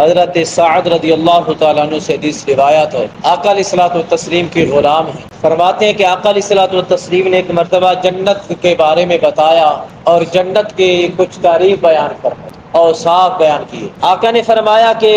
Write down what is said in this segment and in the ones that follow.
حضرت سعد رضی اللہ تعالیٰ عنہ سے حدیث روایت ہے، آقا علیہ الصلوۃ والتسلیم کے غلام ہیں، فرماتے ہیں کہ آقا علیہ الصلوۃ والتسلیم نے ایک مرتبہ جنت کے بارے میں بتایا اور جنت کے کچھ تعریف بیان فرمائی اور صاف بیان کیے۔ آقا نے فرمایا کہ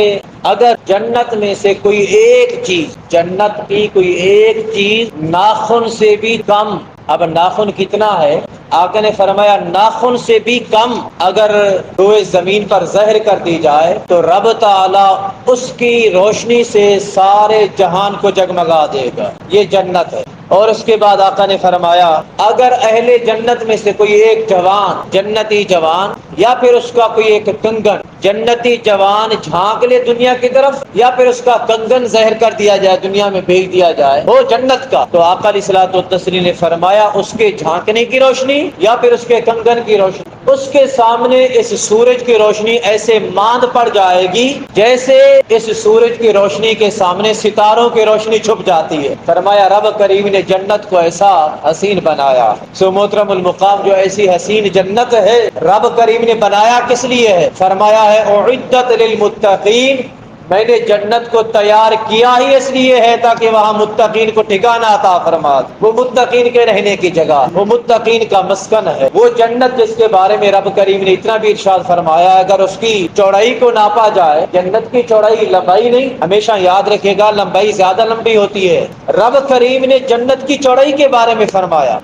اگر جنت میں سے کوئی ایک چیز، جنت کی کوئی ایک چیز ناخن سے بھی کم، اب ناخن کتنا ہے؟ آقا نے فرمایا ناخن سے بھی کم اگر روئے زمین پر ظاہر کر دی جائے تو رب تعالی اس کی روشنی سے سارے جہان کو جگمگا دے گا، یہ جنت ہے۔ اور اس کے بعد آقا نے فرمایا اگر اہل جنت میں سے کوئی ایک جوان، جنتی جوان، یا پھر اس کا کوئی ایک کنگن، جنتی جوان جھانک لے دنیا کی طرف، یا پھر اس کا کنگن ظاہر کر دیا جائے، دنیا میں بھیج دیا جائے وہ جنت کا، تو آقا علیہ الصلوۃ والتسلیم نے فرمایا اس کے جھانکنے کی روشنی یا پھر اس کے کنگن کی روشنی، اس کے سامنے اس سورج کی روشنی ایسے ماند پڑ جائے گی جیسے اس سورج کی روشنی کے سامنے ستاروں کی روشنی چھپ جاتی ہے۔ فرمایا رب کریم نے جنت کو ایسا حسین بنایا۔ سو محترم المقام، جو ایسی حسین جنت ہے رب کریم نے بنایا کس لیے ہے؟ فرمایا ہے اعدت للمتقین، میں نے جنت کو تیار کیا ہی اس لیے ہے تاکہ وہاں متقین کو ٹھکانہ عطا فرما دے، وہ متقین کے رہنے کی جگہ، وہ متقین کا مسکن ہے، وہ جنت جس کے بارے میں رب کریم نے اتنا بھی ارشاد فرمایا اگر اس کی چوڑائی کو ناپا جائے، جنت کی چوڑائی لمبائی نہیں، ہمیشہ یاد رکھے گا لمبائی زیادہ لمبی ہوتی ہے، رب کریم نے جنت کی چوڑائی کے بارے میں فرمایا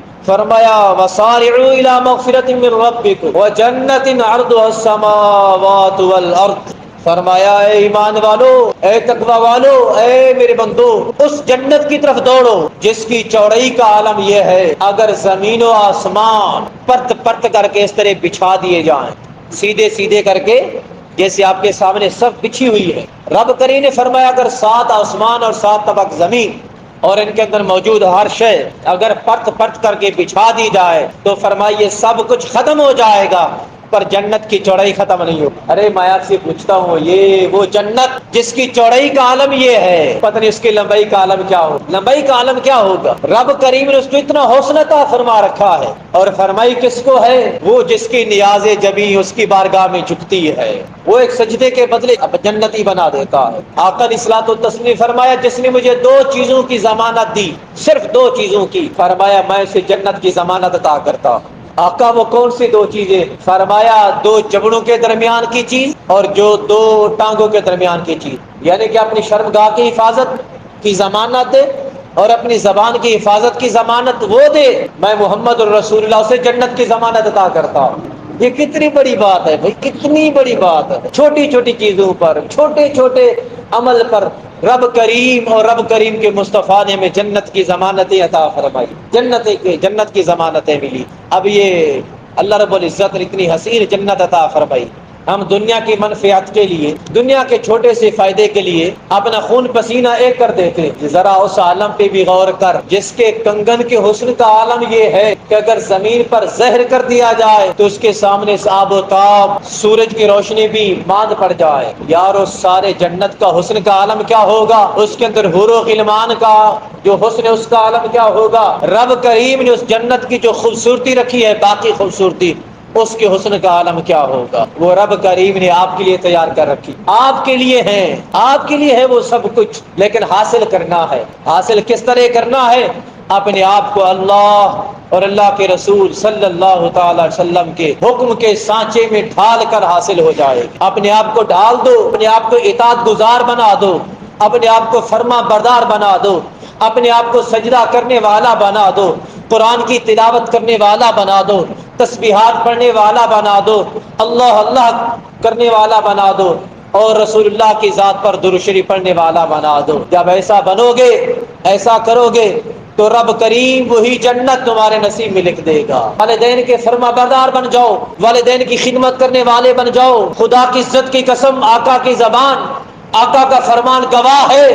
وَسَارِعُوا إِلَىٰ مَغْفِرَةٍ مِّن رَّبِّكُمْ وَجَنَّةٍ عَرْضُهَا السَّمَاوَاتُ وَالْأَرْضُ۔ فرمایا اے ایمان والو، اے تقوی والو، اے میرے بندو، اس جنت کی طرف دوڑو جس کی چوڑائی کا عالم یہ ہے اگر زمین و آسمان پرت پرت کر کے اس طرح بچھا دیے جائیں، سیدھے سیدھے کر کے جیسے آپ کے سامنے سب بچھی ہوئی ہے، رب کریم نے فرمایا اگر 7 آسمان اور 7 طبق زمین اور ان کے اندر موجود ہر شے اگر پرت پرت کر کے بچھا دی جائے تو فرمائیے سب کچھ ختم ہو جائے گا پر جنت کی چوڑائی ختم نہیں ہوگی۔ ارے میں آپ سے پوچھتا ہوں، یہ وہ جنت جس کی چوڑائی کا عالم یہ ہے، پتہ نہیں اس کی لمبائی کا عالم کیا ہوگا، لمبائی کا عالم کیا ہوگا؟ رب کریم نے اس کو اتنا حوصلہ عطا فرما رکھا ہے، اور فرمائی کس کو ہے؟ وہ جس کی نیاز جبیں اس کی بارگاہ میں جھکتی ہے، وہ ایک سجدے کے بدلے جنتی بنا دیتا ہے۔ آقا علیہ الصلوۃ والتسلیم فرمایا جس نے مجھے 2 چیزوں کی ضمانت دی، صرف 2 چیزوں کی، فرمایا میں اسے جنت کی ضمانت عطا کرتا ہوں۔ آقا وہ کون سی 2 چیزیں؟ فرمایا 2 جبڑوں کے درمیان کی چیز اور جو 2 ٹانگوں کے درمیان کی چیز، یعنی کہ اپنی شرمگاہ کی حفاظت کی ضمانت دے اور اپنی زبان کی حفاظت کی ضمانت وہ دے، میں محمد الرسول اللہ سے جنت کی ضمانت عطا کرتا ہوں۔ یہ کتنی بڑی بات ہے بھائی، کتنی بڑی بات ہے، چھوٹی چھوٹی چیزوں پر، چھوٹے چھوٹے عمل پر رب کریم اور رب کریم کے مصطفیٰ نے ہمیں جنت کی ضمانتیں عطا فرمائی، جنت کی ضمانتیں ملی۔ اب یہ اللہ رب العزت نے اتنی حسین جنت عطا فرمائی، ہم دنیا کی منفعت کے لیے، دنیا کے چھوٹے سے فائدے کے لیے اپنا خون پسینہ ایک کر دیتے۔ ذرا اس عالم پہ بھی غور کر جس کے کنگن کے حسن کا عالم یہ ہے کہ اگر زمین پر زہر کر دیا جائے تو اس کے سامنے آب و تاب سورج کی روشنی بھی ماند پڑ جائے، یار اس سارے جنت کا حسن کا عالم کیا ہوگا، اس کے اندر حور و غلمان کا جو حسن ہے اس کا عالم کیا ہوگا، رب کریم نے اس جنت کی جو خوبصورتی رکھی ہے، باقی خوبصورتی، اس کے حسن کا عالم کیا ہوگا، وہ رب کریم نے آپ کے لیے تیار کر رکھی، آپ کے لیے ہے، آپ کے لیے ہے وہ سب کچھ، لیکن حاصل کرنا ہے۔ حاصل کس طرح کرنا ہے؟ اپنے آپ کو اللہ اور اللہ کے رسول صلی اللہ تعالی وسلم کے حکم کے سانچے میں ڈھال کر حاصل ہو جائے، اپنے آپ کو ڈال دو، اپنے آپ کو اطاعت گزار بنا دو، اپنے آپ کو فرما بردار بنا دو، اپنے آپ کو سجدہ کرنے والا بنا دو، قرآن کی تلاوت کرنے والا بنا دو، تسبیحات پڑھنے والا بنا دو، اللہ اللہ کرنے والا بنا دو، اور رسول اللہ کی ذات پر درود شریف پڑھنے والا بنا دو۔ جب ایسا بنو گے، ایسا کرو گے تو رب کریم وہی جنت تمہارے نصیب میں لکھ دے گا۔ والدین کے فرما بردار بن جاؤ، والدین کی خدمت کرنے والے بن جاؤ، خدا کی عزت کی قسم، آقا کی زبان، آقا کا فرمان گواہ ہے،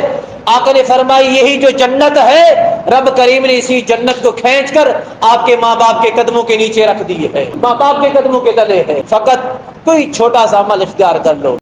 آقا نے فرمائی یہی جو جنت ہے رب کریم نے اسی جنت کو کھینچ کر آپ کے ماں باپ کے قدموں کے نیچے رکھ دی ہے، ماں باپ کے قدموں کے تلے ہے، فقط کوئی چھوٹا سا عمل اختیار کر لو۔